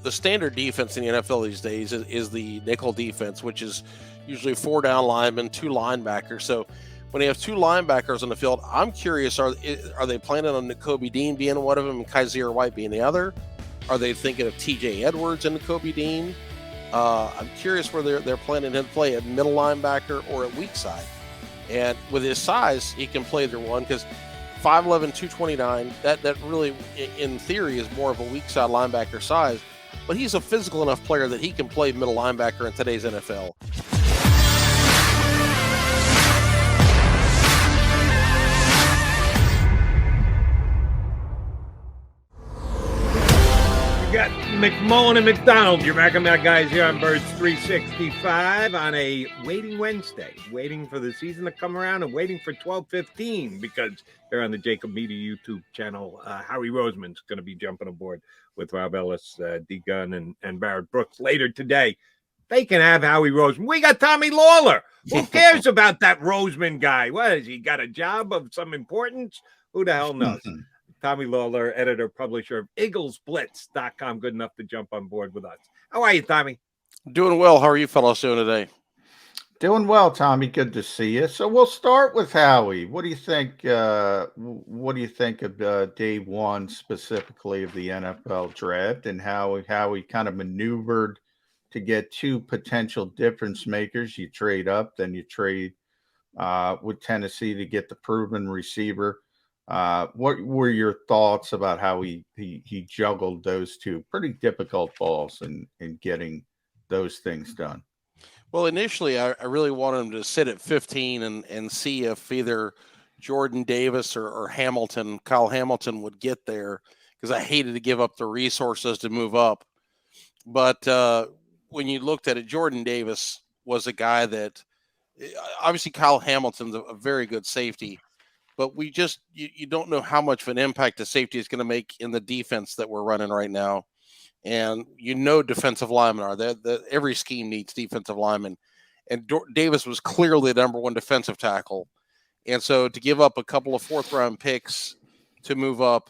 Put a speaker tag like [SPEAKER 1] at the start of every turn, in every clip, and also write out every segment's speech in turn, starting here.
[SPEAKER 1] the standard defense in the NFL these days is the nickel defense, which is usually 4 down linemen, 2 linebackers. So when you have 2 linebackers on the field, I'm curious, are they planning on Nakobe Dean being one of them and Kyzir White being the other? Are they thinking of TJ Edwards and Nakobe Dean? I'm curious where they're planning him to play at middle linebacker or at weak side. And with his size, he can play either one because 5'11", 229, that really, in theory, is more of a weak side linebacker size. But he's a physical enough player that he can play middle linebacker in today's NFL.
[SPEAKER 2] You got McMullen and McDonald, your Mac guys here on Birds 365 on a waiting Wednesday, waiting for the season to come around and waiting for 12:15 because here on the JAKIB Media YouTube channel, Howie Roseman's going to be jumping aboard with Rob Ellis, D. Gunn, and Barrett Brooks later today. They can have Howie Roseman. We got Tommy Lawlor. Who cares about that Roseman guy? What has he got a job of some importance? Who the hell knows? Tommy Lawlor, editor, publisher of IgglesBlitz.com, good enough to jump on board with us. How are you, Tommy?
[SPEAKER 1] Doing well. How are you fellows doing today?
[SPEAKER 3] Doing well, Tommy. Good to see you. So we'll start with Howie. What do you think? What do you think of day one specifically of the NFL draft and how he kind of maneuvered to get 2 potential difference makers? You trade up, then you trade with Tennessee to get the proven receiver. What were your thoughts about how he juggled those 2 pretty difficult balls in getting those things done?
[SPEAKER 1] Well, initially, I really wanted him to sit at 15 and see if either Jordan Davis or Kyle Hamilton would get there because I hated to give up the resources to move up. But when you looked at it, Jordan Davis was a guy that obviously Kyle Hamilton's a very good safety. But we just you don't know how much of an impact the safety is going to make in the defense that we're running right now. And defensive linemen are there. Every scheme needs defensive linemen. And Davis was clearly the number 1 defensive tackle. And so to give up a couple of 4th-round picks to move up,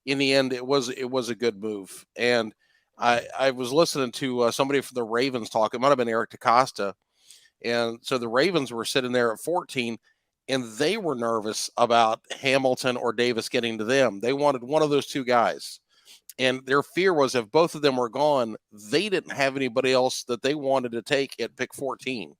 [SPEAKER 1] in the end, it was a good move. And I was listening to somebody from the Ravens talk. It might have been Eric DaCosta. And so the Ravens were sitting there at 14, and they were nervous about Hamilton or Davis getting to them. They wanted one of those 2 guys. And their fear was if both of them were gone, they didn't have anybody else that they wanted to take at pick 14.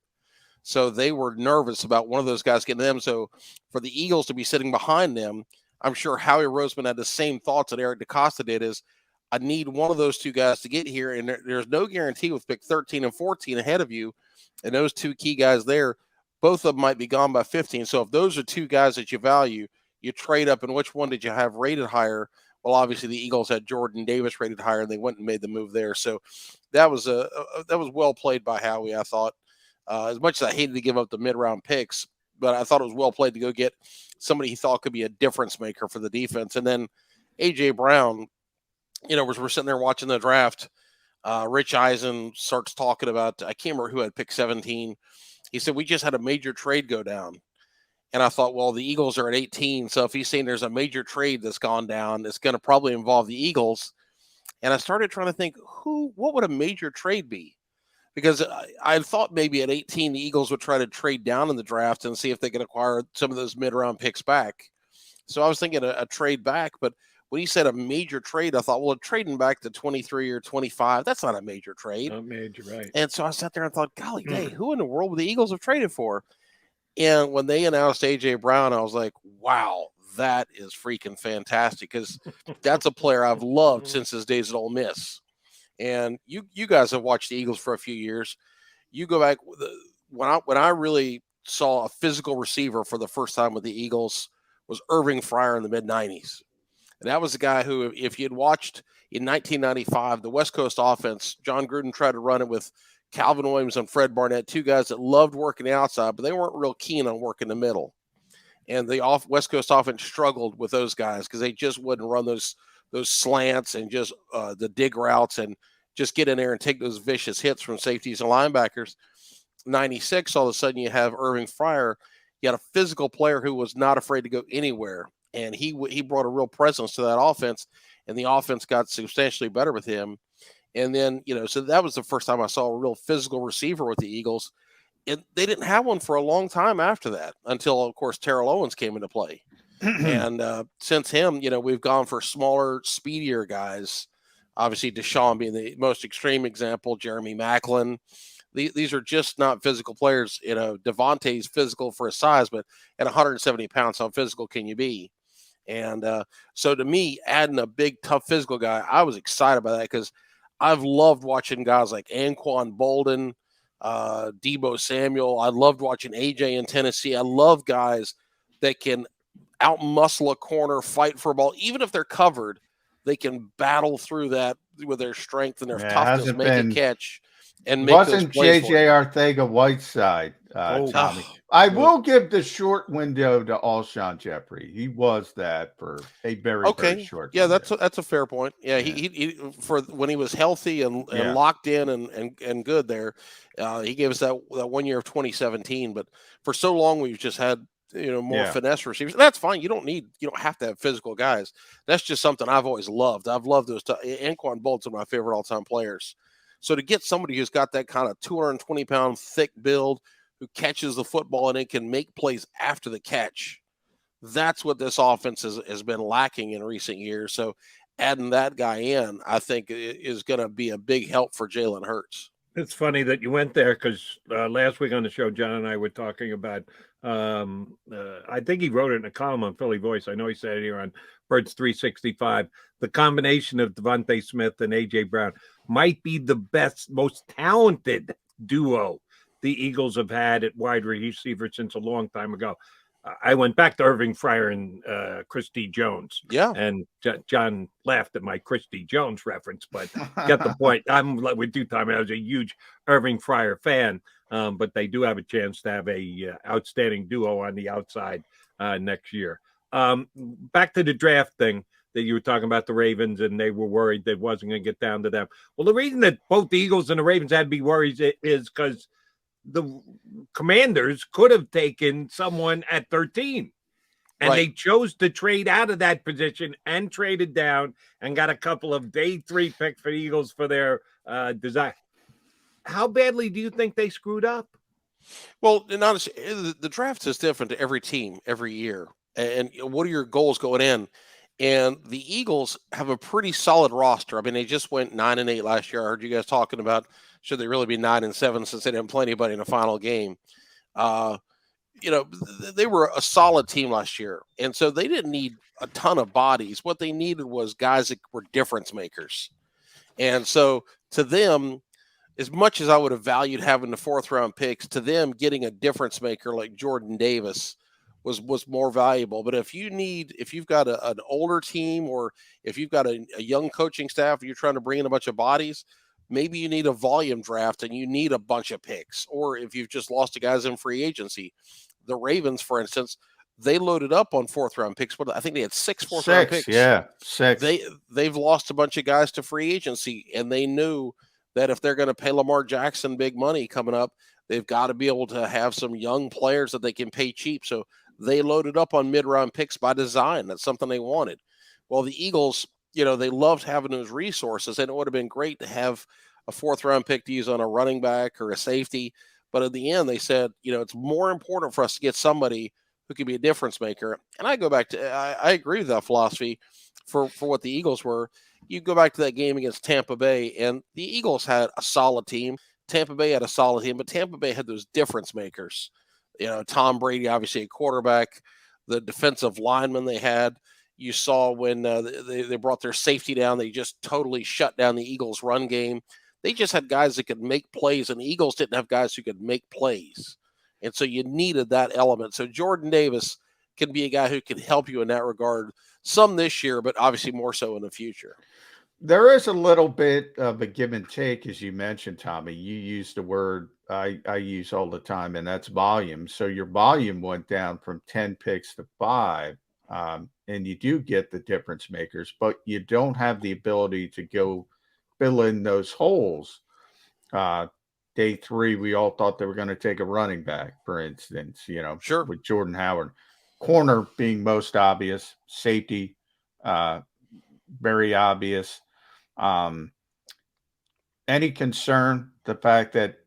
[SPEAKER 1] So they were nervous about one of those guys getting to them. So for the Eagles to be sitting behind them, I'm sure Howie Roseman had the same thoughts that Eric DaCosta did is, I need one of those 2 guys to get here. And there's no guarantee with pick 13 and 14 ahead of you. And those 2 key guys there, both of them might be gone by 15. So if those are 2 guys that you value, you trade up. And which one did you have rated higher? Well, obviously the Eagles had Jordan Davis rated higher, and they went and made the move there. So that was well played by Howie. I thought, as much as I hated to give up the mid-round picks, but I thought it was well played to go get somebody he thought could be a difference maker for the defense. And then A.J. Brown, we're sitting there watching the draft. Rich Eisen starts talking about, I can't remember who had pick 17. He said, we just had a major trade go down. And I thought, well, the Eagles are at 18. So if he's saying there's a major trade that's gone down, it's going to probably involve the Eagles. And I started trying to think, what would a major trade be? Because I thought maybe at 18, the Eagles would try to trade down in the draft and see if they could acquire some of those mid-round picks back. So I was thinking a trade back. But when he said a major trade, I thought, well, trading back to 23 or 25, that's not a major trade.
[SPEAKER 2] Not major, right.
[SPEAKER 1] And so I sat there and thought, golly day, who in the world would the Eagles have traded for? And when they announced A.J. Brown, I was like, wow, that is freaking fantastic because that's a player I've loved since his days at Ole Miss. And you guys have watched the Eagles for a few years. You go back when I really saw a physical receiver for the first time with the Eagles was Irving Fryer in the mid-90s. And that was a guy who, if you had watched in 1995, the West Coast offense, John Gruden tried to run it with Calvin Williams and Fred Barnett, 2 guys that loved working the outside, but they weren't real keen on working the middle. And the West Coast offense struggled with those guys because they just wouldn't run those slants and just the dig routes and just get in there and take those vicious hits from safeties and linebackers. 96, all of a sudden you have Irving Fryer. You had a physical player who was not afraid to go anywhere. And he brought a real presence to that offense, and the offense got substantially better with him. And then, so that was the first time I saw a real physical receiver with the Eagles. And they didn't have one for a long time after that, until, of course, Terrell Owens came into play. And since him, we've gone for smaller, speedier guys. Obviously, Deshaun being the most extreme example, Jeremy Maclin. These are just not physical players. Devontae's physical for his size, but at 170 pounds, how physical can you be? And so to me, adding a big, tough physical guy, I was excited by that because I've loved watching guys like Anquan Bolden, Debo Samuel. I loved watching AJ in Tennessee. I love guys that can outmuscle a corner, fight for a ball. Even if they're covered, they can battle through that with their strength and their toughness, make a catch, and make
[SPEAKER 3] wasn't
[SPEAKER 1] those plays.
[SPEAKER 3] JJ Arcega-Whiteside, Tommy. I will give the short window to Alshon Jeffrey. He was that for a very short.
[SPEAKER 1] Yeah, window. That's a fair point. Yeah, yeah. He for when he was healthy and locked in and good there, he gave us that 1 year of 2017. But for so long, we've just had more finesse receivers. And that's fine. You don't have to have physical guys. That's just something I've always loved. I've loved those. Anquan Bolt's one of my favorite all-time players. So to get somebody who's got that kind of 220-pound thick build, who catches the football and it can make plays after the catch, that's what this offense has been lacking in recent years. So adding that guy in, I think, is going to be a big help for Jalen Hurts.
[SPEAKER 2] It's funny that you went there because last week on the show, John and I were talking about, I think he wrote it in a column on Philly Voice. I know he said it here on Birds 365. The combination of Devontae Smith and A.J. Brown might be the best, most talented duo the Eagles have had at wide receiver since a long time ago. I went back to Irving Fryer and Christy Jones.
[SPEAKER 1] Yeah.
[SPEAKER 2] And John laughed at my Christy Jones reference, but get the point. I'm with you, Tommy. I was a huge Irving Fryer fan, but they do have a chance to have a outstanding duo on the outside next year. Back to the draft thing that you were talking about, the Ravens, and they were worried that it wasn't going to get down to them. Well, the reason that both the Eagles and the Ravens had to be worried is because the Commanders could have taken someone at 13, and they chose to trade out of that position and traded down and got a couple of day 3 picks for the Eagles for their design. How badly do you think they screwed up?
[SPEAKER 1] Well, and honestly, the draft is different to every team every year. And what are your goals going in? And the Eagles have a pretty solid roster. I mean, they just went 9-8 last year. I heard you guys talking about should they really be 9-7 since they didn't play anybody in a final game. They were a solid team last year, and so they didn't need a ton of bodies. What they needed was guys that were difference makers. And so to them, as much as I would have valued having the 4th round picks, to them getting a difference maker like Jordan Davis was more valuable. But if you've got an older team, or if you've got a young coaching staff and you're trying to bring in a bunch of bodies, maybe you need a volume draft and you need a bunch of picks. Or if you've just lost to guys in free agency, the Ravens, for instance, they loaded up on 4th round picks, but I think they had 6 4th round picks.
[SPEAKER 3] Yeah, 6.
[SPEAKER 1] They've lost a bunch of guys to free agency, and they knew that if they're going to pay Lamar Jackson big money coming up, they've got to be able to have some young players that they can pay cheap. So they loaded up on mid-round picks by design. That's something they wanted. Well, the Eagles, they loved having those resources, and it would have been great to have a 4th round pick to use on a running back or a safety. But at the end, they said, it's more important for us to get somebody who can be a difference maker. And I go back to, I agree with that philosophy for what the Eagles were. You go back to that game against Tampa Bay, and the Eagles had a solid team. Tampa Bay had a solid team, but Tampa Bay had those difference makers. Tom Brady, obviously a quarterback, the defensive lineman they had. You saw when they brought their safety down, they just totally shut down the Eagles' run game. They just had guys that could make plays, and the Eagles didn't have guys who could make plays. And so you needed that element. So Jordan Davis can be a guy who can help you in that regard, some this year, but obviously more so in the future.
[SPEAKER 3] There is a little bit of a give and take, as you mentioned, Tommy. You used the word I use all the time, and that's volume. So your volume went down from 10 picks to 5, and you do get the difference makers, but you don't have the ability to go fill in those holes. Day 3, we all thought they were going to take a running back, for instance,
[SPEAKER 1] Sure.
[SPEAKER 3] with Jordan Howard. Corner being most obvious, safety, very obvious. any concern the fact that,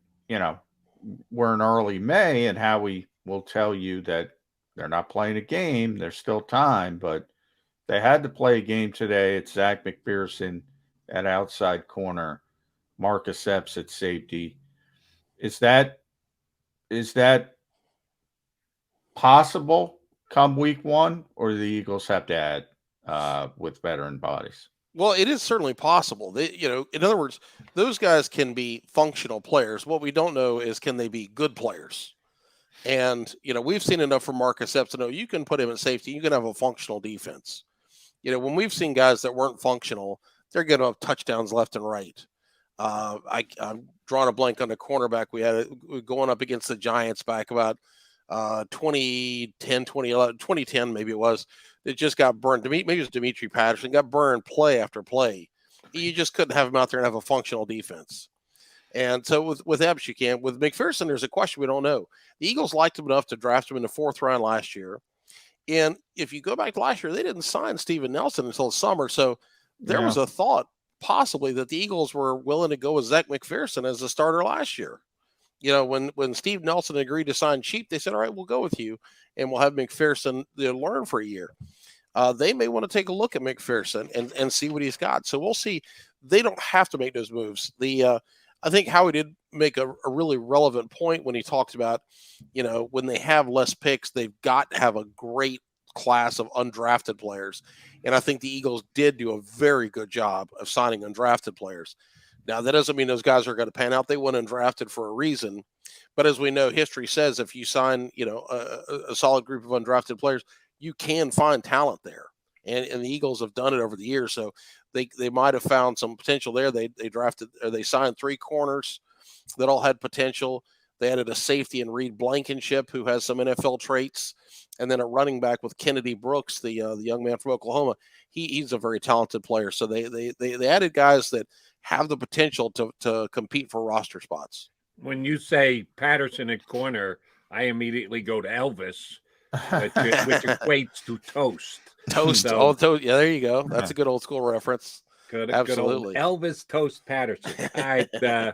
[SPEAKER 3] we're in early May and Howie will tell you that they're not playing a game. There's still time, but they had to play a game today. It's Zach McPherson at outside corner, Marcus Epps at safety. Is that possible come week one, or do the Eagles have to add with veteran bodies?
[SPEAKER 1] Well, it is certainly possible. In other words, those guys can be functional players. What we don't know is, can they be good players? And, we've seen enough from Marcus Epps to know you can put him at safety. You can have a functional defense. When we've seen guys that weren't functional, they're getting up touchdowns left and right. I'm drawing a blank on the cornerback. We had going up against the Giants back about 2010, 2011, 2010, maybe it was. It just got burned. Maybe it was Dimitri Patterson, got burned play after play. You just couldn't have him out there and have a functional defense. And so with Epps, you can. With McPherson, there's a question we don't know. The Eagles liked him enough to draft him in the 4th round last year. And if you go back to last year, they didn't sign Steven Nelson until the summer. So there was a thought possibly that the Eagles were willing to go with Zach McPherson as a starter last year. When Steve Nelson agreed to sign cheap, they said, all right, we'll go with you, and we'll have McPherson learn for a year. They may want to take a look at McPherson and see what he's got. So we'll see. They don't have to make those moves. I think Howie did make a really relevant point when he talked about, when they have less picks, they've got to have a great class of undrafted players. And I think the Eagles did do a very good job of signing undrafted players. Now, that doesn't mean those guys are going to pan out. They went undrafted for a reason. But as we know, history says if you sign, a solid group of undrafted players, you can find talent there. And the Eagles have done it over the years. So they might have found some potential there. They signed 3 corners that all had potential. They added a safety in Reed Blankenship, who has some NFL traits, and then a running back with Kennedy Brooks, the young man from Oklahoma. He's a very talented player. So they added guys that have the potential to compete for roster spots.
[SPEAKER 2] When you say Patterson at corner, I immediately go to Elvis, which equates to toast.
[SPEAKER 1] Toast.
[SPEAKER 2] So,
[SPEAKER 1] toast. Yeah, there you go. That's a good old school reference.
[SPEAKER 2] Absolutely. Good old Elvis Toast Patterson. All right.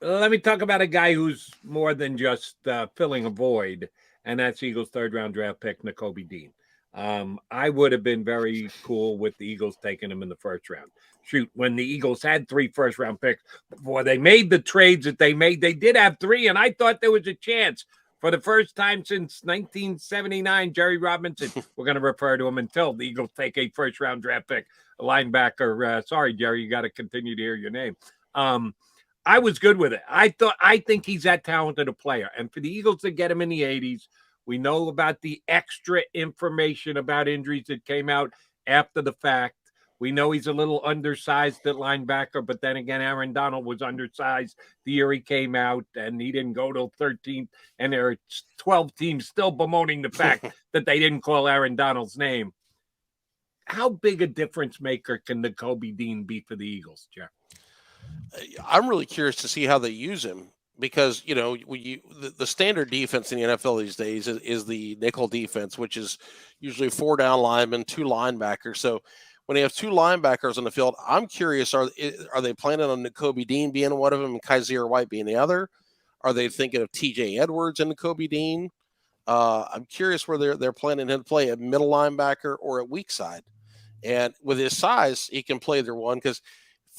[SPEAKER 2] Let me talk about a guy who's more than just filling a void, and that's Eagles' 3rd round draft pick, Nakobe Dean. I would have been very cool with the Eagles taking him in the 1st round. Shoot, when the Eagles had 3 first-round picks before they made the trades that they made, they did have 3, and I thought there was a chance. For the first time since 1979, Jerry Robinson, we're going to refer to him until the Eagles take a 1st-round draft pick, a linebacker. Sorry, Jerry, you got to continue to hear your name. I was good with it. I think he's that talented a player. And for the Eagles to get him in the 80s, we know about the extra information about injuries that came out after the fact. We know he's a little undersized at linebacker, but then again, Aaron Donald was undersized the year he came out, and he didn't go till 13th, and there are 12 teams still bemoaning the fact that they didn't call Aaron Donald's name. How big a difference maker can Nakobe Dean be for the Eagles, Jeff?
[SPEAKER 1] I'm really curious to see how they use him because, the standard defense in the NFL these days is the nickel defense, which is usually 4 down linemen, 2 linebackers. So when they have 2 linebackers on the field, I'm curious, are they planning on Nakobe Dean being one of them and Kyzir White being the other? Are they thinking of TJ Edwards and Nakobe Dean? I'm curious where they're planning him to play at middle linebacker or at weak side. And with his size, he can play either one because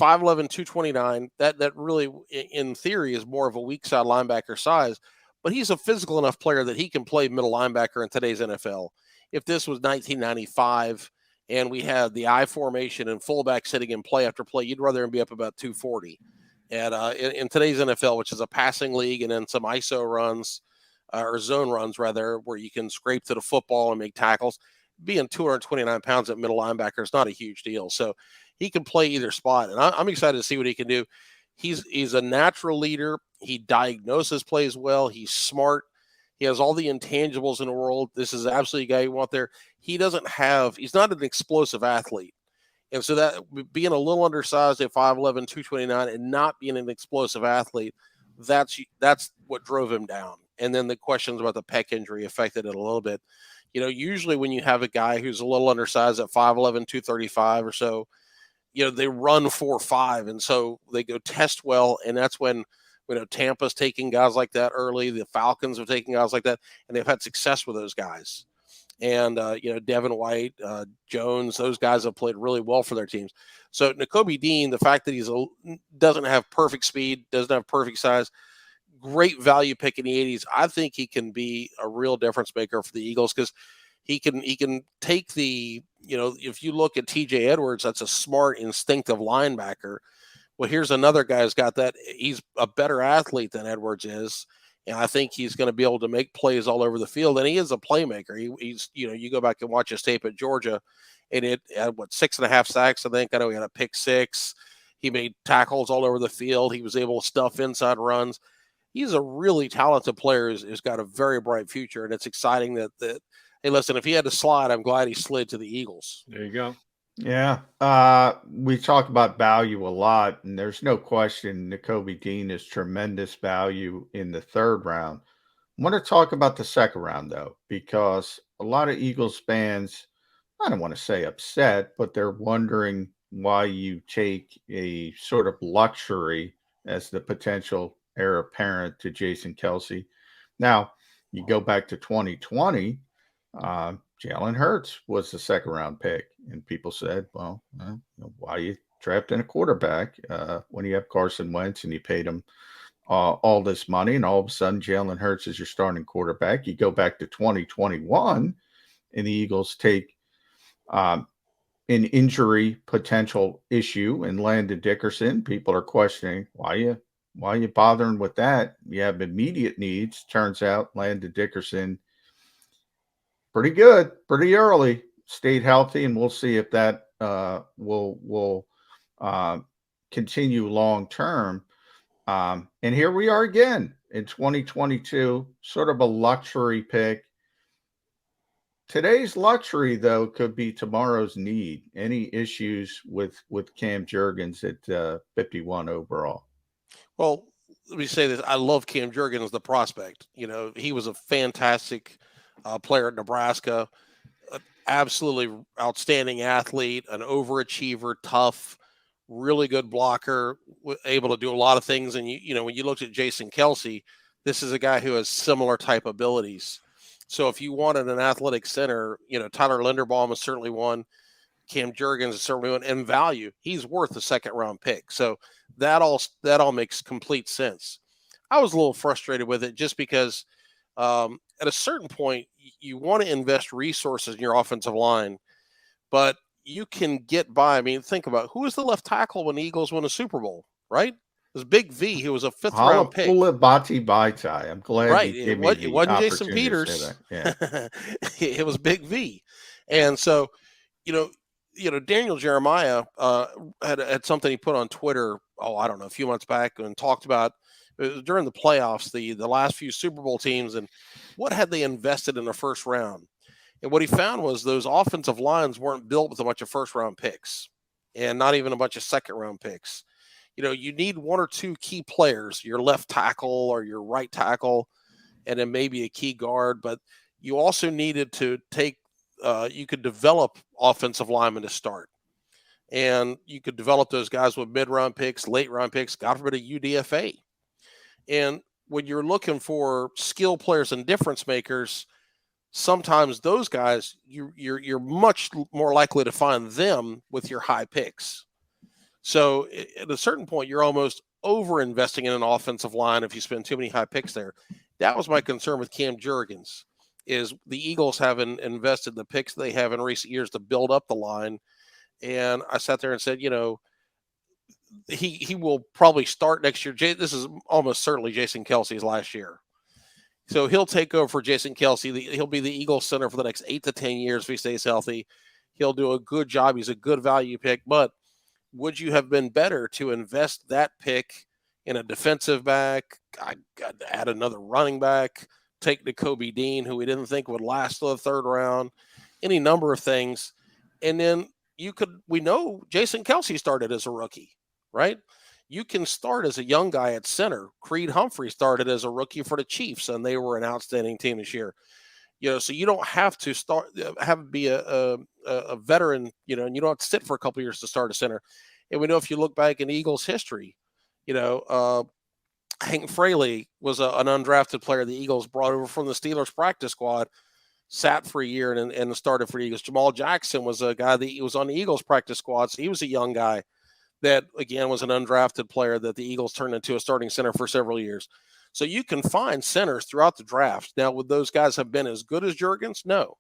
[SPEAKER 1] 5'11", 229, that really, in theory, is more of a weak side linebacker size. But he's a physical enough player that he can play middle linebacker in today's NFL. If this was 1995 and we had the I formation and fullback sitting in play after play, you'd rather him be up about 240. And in today's NFL, which is a passing league and then some ISO runs, or zone runs rather, where you can scrape to the football and make tackles, being 229 pounds at middle linebacker is not a huge deal. So he can play either spot, and I'm excited to see what he can do. He's a natural leader. He diagnoses plays well. He's smart. He has all the intangibles in the world. This is absolutely a guy you want there. He's not an explosive athlete. And so that being a little undersized at 5'11", 229 and not being an explosive athlete, that's what drove him down. And then the questions about the pec injury affected it a little bit. Usually when you have a guy who's a little undersized at 5'11", 235 or so, they run 4-5, and so they go test well, and that's when Tampa's taking guys like that early. The Falcons are taking guys like that, and they've had success with those guys. And Devin White, Jones, those guys have played really well for their teams. So Nakobe Dean, the fact that doesn't have perfect speed, doesn't have perfect size, great value pick in the 80s. I think he can be a real difference maker for the Eagles because he can take the, if you look at TJ Edwards, that's a smart, instinctive linebacker. Well, here's another guy who's got that. He's a better athlete than Edwards is. And I think he's going to be able to make plays all over the field. And he is a playmaker. He's, you go back and watch his tape at Georgia, and it had 6.5 sacks, I think. I know he had a pick 6. He made tackles all over the field. He was able to stuff inside runs. He's a really talented player who's got a very bright future. And it's exciting that hey, listen, if he had to slide, I'm glad he slid to the Eagles.
[SPEAKER 2] There you go.
[SPEAKER 3] Yeah. We talk about value a lot, and there's no question Nakobe Dean is tremendous value in the 3rd round. I want to talk about the 2nd round, though, because a lot of Eagles fans, I don't want to say upset, but they're wondering why you take a sort of luxury as the potential heir apparent to Jason Kelce. Now, you go back to 2020, Jalen Hurts was the 2nd round pick, and people said, well, why are you drafting a quarterback when you have Carson Wentz and you paid him all this money, and all of a sudden Jalen Hurts is your starting quarterback? You go back to 2021, and the Eagles take an injury potential issue and Landon Dickerson. People are questioning, why are you bothering with that? You have immediate needs. Turns out Landon Dickerson, pretty good, pretty early, stayed healthy, and we'll see if that will continue long term. And here we are again in 2022, sort of a luxury pick. Today's luxury, though, could be tomorrow's need. Any issues with Cam Jurgens at 51 overall?
[SPEAKER 1] Well, let me say this. I love Cam Jurgens, the prospect. He was a fantastic player at Nebraska, absolutely outstanding athlete, an overachiever, tough, really good blocker, able to do a lot of things. And when you looked at Jason Kelce, this is a guy who has similar type abilities. So if you wanted an athletic center, Tyler Linderbaum is certainly one. Cam Jurgens is certainly one. And value, he's worth a 2nd round pick. So that all makes complete sense. I was a little frustrated with it just because at a certain point, you want to invest resources in your offensive line, but you can get by. I mean, think about who was the left tackle when the Eagles won a Super Bowl, right? It was Big V, who was a 5th round pick.
[SPEAKER 3] Bati Baitai. I'm glad
[SPEAKER 1] right.
[SPEAKER 3] you gave me the
[SPEAKER 1] It wasn't Jason
[SPEAKER 3] opportunity to
[SPEAKER 1] Peters.
[SPEAKER 3] say that. Yeah.
[SPEAKER 1] It was Big V. And so, Daniel Jeremiah had something he put on Twitter, I don't know, a few months back, and talked about during the playoffs, the last few Super Bowl teams, and what had they invested in the 1st round. And what he found was those offensive lines weren't built with a bunch of 1st round picks and not even a bunch of 2nd round picks. You need 1 or 2 key players, your left tackle or your right tackle, and then maybe a key guard. But you also needed to take, you could develop offensive linemen to start. And you could develop those guys with mid-round picks, late-round picks, God forbid a UDFA. And when you're looking for skill players and difference makers, sometimes those guys, you're much more likely to find them with your high picks. So at a certain point, you're almost over investing in an offensive line if you spend too many high picks there. That was my concern with Cam Jurgens, is the Eagles haven't invested the picks they have in recent years to build up the line. And I sat there and said, he will probably start next year. This is almost certainly Jason Kelce's last year. So he'll take over for Jason Kelce. He'll be the Eagles center for the next 8 to 10 years if he stays healthy. He'll do a good job. He's a good value pick. But would you have been better to invest that pick in a defensive back? I got to add another running back, take Nakobe Dean, who we didn't think would last to the 3rd round, any number of things. And then we know Jason Kelce started as a rookie, right? You can start as a young guy at center. Creed Humphrey started as a rookie for the Chiefs, and they were an outstanding team this year. So you don't have to be a veteran, and you don't have to sit for a couple of years to start a center. And we know if you look back in Eagles history, Hank Fraley was an undrafted player the Eagles brought over from the Steelers practice squad, sat for a year and started for the Eagles. Jamal Jackson was a guy that was on the Eagles practice squad, so he was a young guy that, again, was an undrafted player that the Eagles turned into a starting center for several years. So you can find centers throughout the draft. Now, would those guys have been as good as Juergens? No.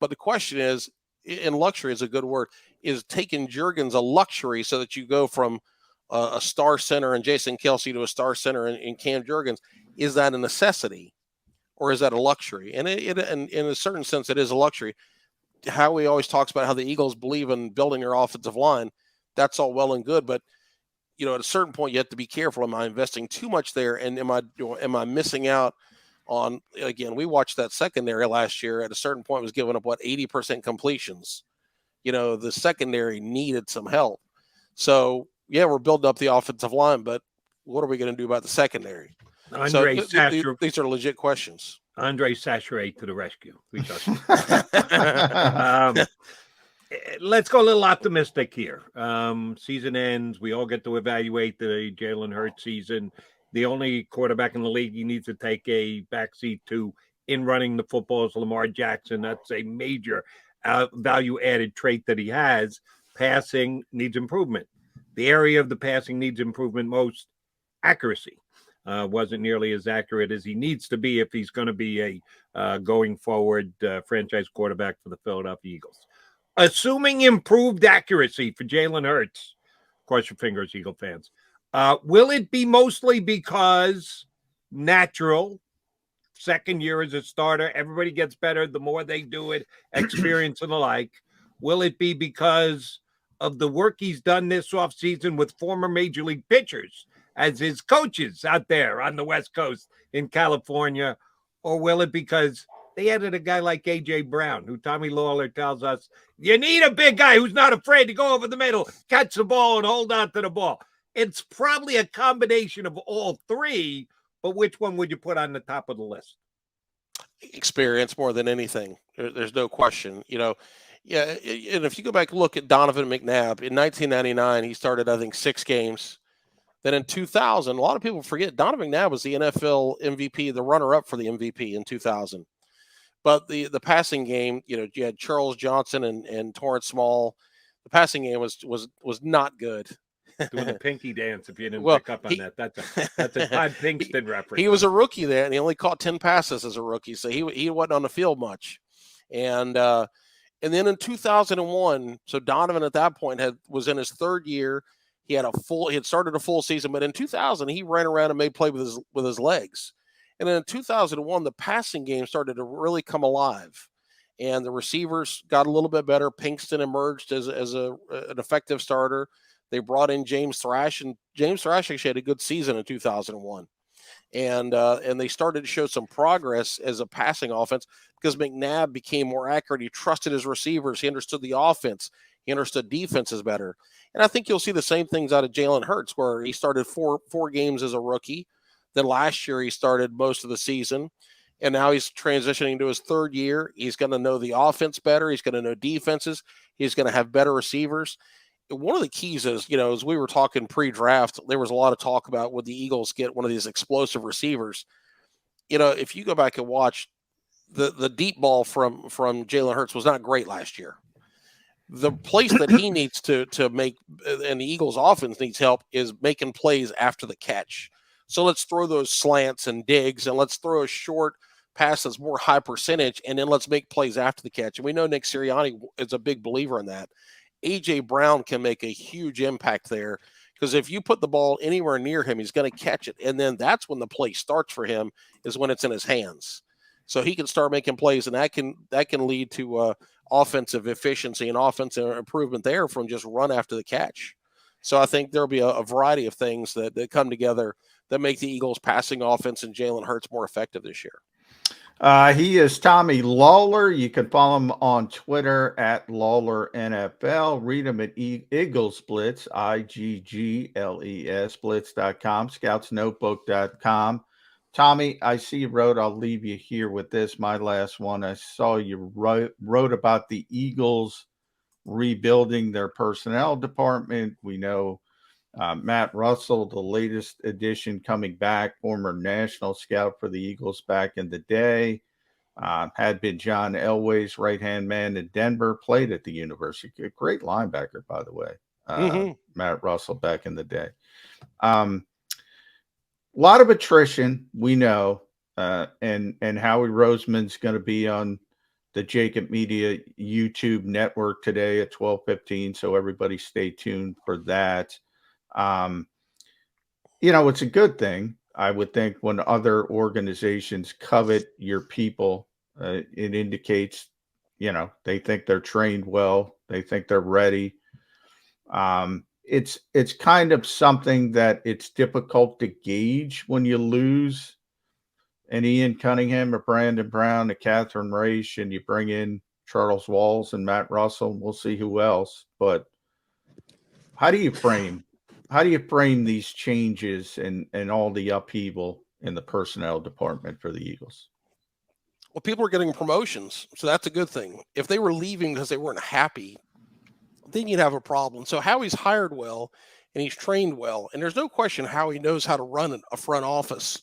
[SPEAKER 1] But the question is, and luxury is a good word, is taking Juergens a luxury so that you go from a star center in Jason Kelce to a star center in Cam Juergens? Is that a necessity or is that a luxury? And in a certain sense, it is a luxury. Howie always talks about how the Eagles believe in building their offensive line. That's all well and good, but at a certain point, you have to be careful. Am I investing too much there? And am I missing out on, again, we watched that secondary last year at a certain point was giving up 80% completions. The secondary needed some help. So yeah, we're building up the offensive line, but what are we going to do about the secondary? These are legit questions.
[SPEAKER 2] Andre Sachere to the rescue. Let's go a little optimistic here. Season ends. We all get to evaluate the Jalen Hurts season. The only quarterback in the league he needs to take a backseat to in running the football is Lamar Jackson. That's a major value-added trait that he has. Passing needs improvement. The area of the passing needs improvement most, accuracy. Wasn't nearly as accurate as he needs to be if he's going to be a going forward franchise quarterback for the Philadelphia Eagles. Assuming improved accuracy for Jalen Hurts, cross your fingers, Eagle fans, will it be mostly because natural, second year as a starter, everybody gets better the more they do it, experience and the like? Will it be because of the work he's done this offseason with former major league pitchers as his coaches out there on the West Coast in California? Or will it because they added a guy like A.J. Brown, who Tommy Lawlor tells us, you need a big guy who's not afraid to go over the middle, catch the ball, and hold on to the ball? It's probably a combination of all three, but which one would you put on the top of the list?
[SPEAKER 1] Experience more than anything. There's no question. Yeah, and if you go back and look at Donovan McNabb, in 1999, he started, I think, 6 games. Then in 2000, a lot of people forget, Donovan McNabb was the NFL MVP, the runner-up for the MVP in 2000. But the passing game, you had Charles Johnson and Torrance Small. The passing game was not good.
[SPEAKER 2] Doing the pinky dance, if you didn't pick up on that. That's a Todd Pinkston reference.
[SPEAKER 1] He was a rookie there, and he only caught 10 passes as a rookie, so he wasn't on the field much. And then in 2001, so Donovan at that point was in his third year. He had started a full season, but in 2000 he ran around and made play with his legs. And then in 2001, the passing game started to really come alive, and the receivers got a little bit better. Pinkston emerged as an effective starter. They brought in James Thrash, and James Thrash actually had a good season in 2001. And they started to show some progress as a passing offense because McNabb became more accurate. He trusted his receivers. He understood the offense. He understood defenses better. And I think you'll see the same things out of Jalen Hurts, where he started four games as a rookie. Then last year he started most of the season. And now he's transitioning to his third year. He's going to know the offense better. He's going to know defenses. He's going to have better receivers. One of the keys is, as we were talking pre-draft, there was a lot of talk about would the Eagles get one of these explosive receivers. If you go back and watch, the deep ball from Jalen Hurts was not great last year. The place that he needs to make, and the Eagles offense needs help, is making plays after the catch. So let's throw those slants and digs, and let's throw a short pass that's more high percentage, and then let's make plays after the catch. And we know Nick Sirianni is a big believer in that. A.J. Brown can make a huge impact there, because if you put the ball anywhere near him, he's going to catch it. And then that's when the play starts for him, is when it's in his hands. So he can start making plays, and that can lead to offensive efficiency and offensive improvement there from just run after the catch. So I think there'll be a variety of things that come together that make the Eagles passing offense and Jalen Hurts more effective this year.
[SPEAKER 3] He is Tommy Lawlor. You can follow him on Twitter at Lawlor NFL. Read him at Iggles Blitz, Iggles, Blitz.com, scoutsnotebook.com. Tommy, I see you wrote, I'll leave you here with this, my last one. I saw you wrote about the Eagles rebuilding their personnel department. We know Matt Russell, the latest addition coming back, former national scout for the Eagles back in the day, had been John Elway's right-hand man in Denver, played at the university. Great linebacker, by the way, Matt Russell back in the day. A lot of attrition, we know, and Howie Roseman's going to be on the JAKIB Media YouTube network today at 12:15, so everybody stay tuned for that. It's a good thing, I would think, when other organizations covet your people. It indicates, they think they're trained well, they think they're ready. It's kind of something that it's difficult to gauge when you lose an Ian Cunningham, a Brandon Brown, a Catherine Raish, and you bring in Charles Walls and Matt Russell. We'll see who else. But how do you frame these changes and all the upheaval in the personnel department for the Eagles?
[SPEAKER 1] Well, people are getting promotions, so that's a good thing. If they were leaving because they weren't happy, then you'd have a problem. So Howie's hired well and he's trained well, and there's no question Howie knows how to run a front office.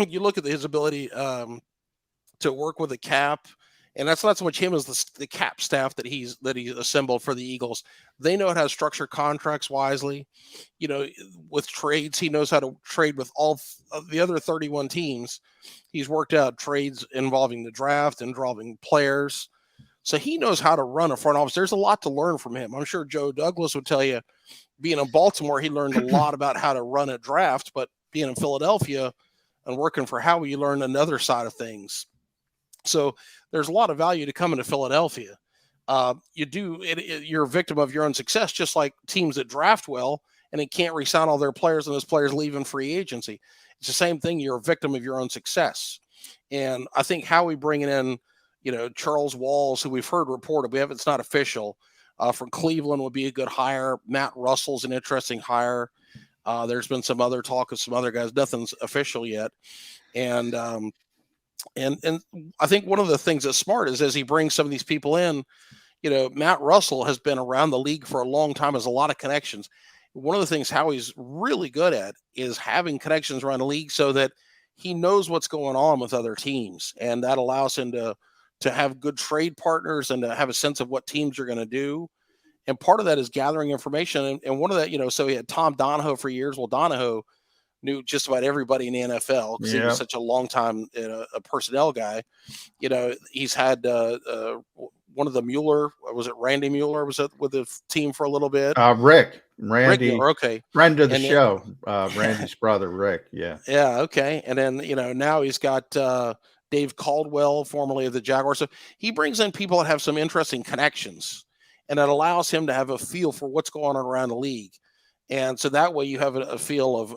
[SPEAKER 1] You look at his ability to work with a cap, and that's not so much him as the cap staff that he's assembled for the Eagles. They know how to structure contracts wisely. With trades, he knows how to trade with all of the other 31 teams. He's worked out trades involving the draft, involving players. So he knows how to run a front office. There's a lot to learn from him. I'm sure Joe Douglas would tell you, being in Baltimore, he learned a lot about how to run a draft, but being in Philadelphia and working for Howie, you learn another side of things. So there's a lot of value to coming to Philadelphia. You're a victim of your own success, just like teams that draft well and they can't re-sign all their players and those players leave in free agency. It's the same thing. You're a victim of your own success. And I think Howie bringing in, Charles Walls, who we've heard reported, it's not official, from Cleveland would be a good hire. Matt Russell's an interesting hire. There's been some other talk of some other guys. Nothing's official yet. And I think one of the things that's smart is as he brings some of these people in, Matt Russell has been around the league for a long time, has a lot of connections. One of the things Howie's really good at is having connections around the league so that he knows what's going on with other teams. And that allows him to have good trade partners and to have a sense of what teams are going to do. And part of that is gathering information. And one of that, so he had Tom Donahoe for years. Well, Donahoe knew just about everybody in the NFL because he was such a long time a personnel guy. He's had one of the Mueller, was it Randy Mueller, was with the team for a little bit?
[SPEAKER 3] Randy
[SPEAKER 1] Mueller, okay.
[SPEAKER 3] Friend of the show, Randy's brother, Rick. Yeah.
[SPEAKER 1] Yeah, okay. And then, now he's got Dave Caldwell, formerly of the Jaguars. So he brings in people that have some interesting connections, and that allows him to have a feel for what's going on around the league. And so that way you have a feel of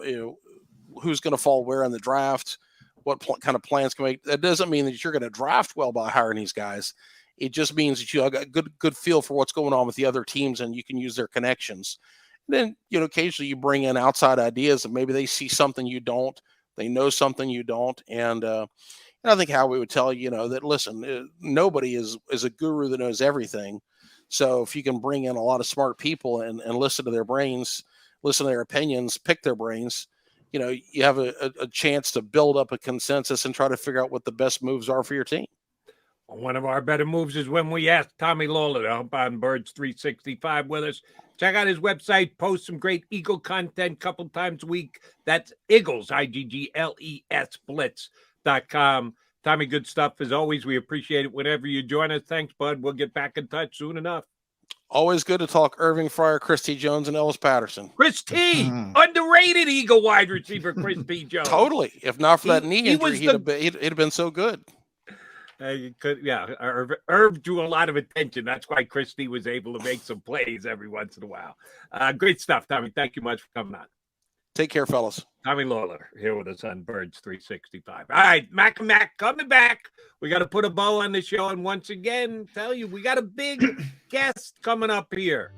[SPEAKER 1] who's going to fall where in the draft, what kind of plans can make. That doesn't mean that you're going to draft well by hiring these guys. It just means that you got a good feel for what's going on with the other teams, and you can use their connections. And then, occasionally you bring in outside ideas, and maybe they see something you don't, they know something you don't. And I think Howie would tell you, that, listen, nobody is a guru that knows everything. So if you can bring in a lot of smart people and listen to their brains, listen to their opinions, pick their brains, you have a chance to build up a consensus and try to figure out what the best moves are for your team.
[SPEAKER 2] One of our better moves is when we asked Tommy Lawlor to help on Birds 365 with us. Check out his website, post some great Eagle content a couple times a week. That's Iggles, Iggles, Blitz.com. Tommy, good stuff as always. We appreciate it whenever you join us. Thanks, bud. We'll get back in touch soon enough.
[SPEAKER 1] Always good to talk Irving Fryer, Chris T. Jones, and Ellis Patterson.
[SPEAKER 2] Chris T. Underrated Eagle wide receiver, Chris T. Jones.
[SPEAKER 1] Totally. If not for that knee injury, he'd have been so good. Irv
[SPEAKER 2] drew a lot of attention. That's why Christie was able to make some plays every once in a while. Great stuff, Tommy. Thank you much for coming on.
[SPEAKER 1] Take care, fellas.
[SPEAKER 2] Tommy Lawlor here with us on Birds 365. All right, Mac and Mac coming back. We got to put a bow on the show. And once again, tell you, we got a big guest coming up here.